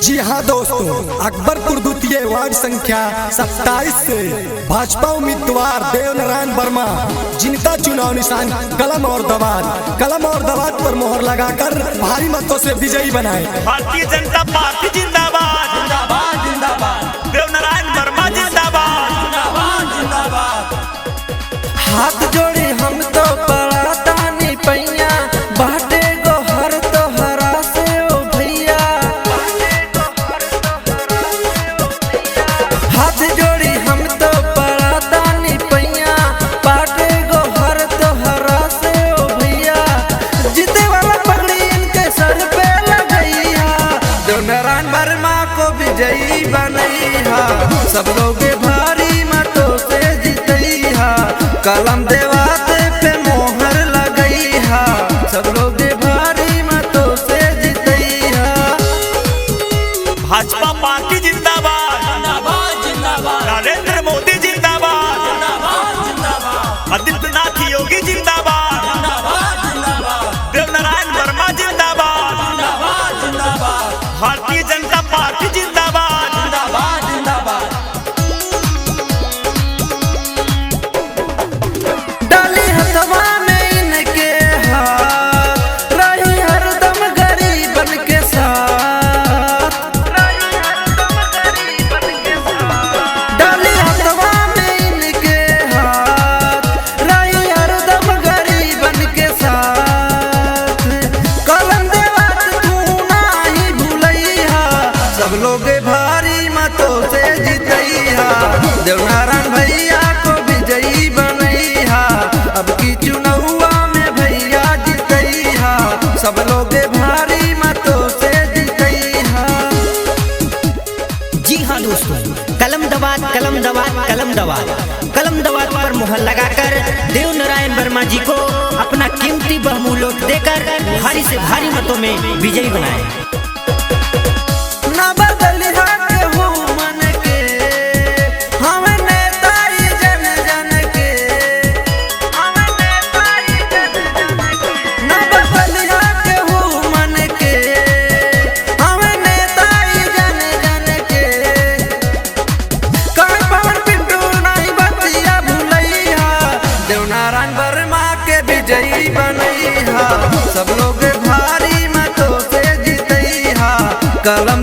जी हाँ दोस्तों, अकबरपुर द्वितीय वार्ड संख्या 27 से भाजपा उम्मीदवार देवनारायण वर्मा, जिनका चुनाव निशान कलम और दवात पर मोहर लगाकर भारी मतों से विजयी बनाए। भारतीय जनता पार्टी जिंदाबाद जिंदाबाद जिंदाबाद, देवनारायण वर्मा जिंदाबाद जिंदाबाद जिंदाबाद। हाथ जोड़ी हम तो पड़ा तानी पैया, बाटे गो हर तो हरा से ओ भैया। हाथ जोड़ी हम तो पड़ा तानी पैया, बाटे गो हर तो हरा से ओ भैया। जीते वाला पगड़ी इनके सर पे लगैया, देवनारायण वर्मा को विजयी बनैया। सब लोग भारी मतों से जीतैया, कलम देवात पे मोहर लगैया। सब लोग भारी मतों से जीतैया। भाजपा पार्टी जिंदाबाद जिंदाबाद जिंदाबाद, नरेंद्र मोदी जिंदाबाद जिंदाबाद जिंदाबाद, आदित्यनाथ योगी जिंदाबाद जिंदाबाद जिंदाबाद, देवनारायण वर्मा जिंदाबाद जिंदाबाद जिंदाबाद, भारतीय जनता पार्टी जिंदाबाद जिंदाबाद जिंदाबाद। डाली हथवा में इनके हाथ, रही हरदम गरीबन के साथ। डाली हथवा में इनके हाथ, रही हरदम गरीबन के साथ। कलम देवात तू नाही भूलैया, सब लोग भारी मतों से जीतैया। देवनारायण भैया को विजयी बनैया, अब की चुनावा में भैया जीतैया। सब लोग भारी मतों से जीतैया। जी हाँ दोस्तों, कलम दवात पर मुहर लगाकर देवनारायण वर्मा जी को अपना कीमती बहुमूल्य देकर भारी से भारी मतों में विजयी बनाए। ना बदली हाथ हो मन के, हमें नेताई जन जन के। हमें नेताई जन जन के, ना बदली हाथ हो मन के, हमें नेताई जन जन के। कहीं पवन पिंटू नहीं बतिया भूलैया, देवनारायण वर्मा के विजयी बनैया। सब लोग भारी मतों से जीतैया, कलम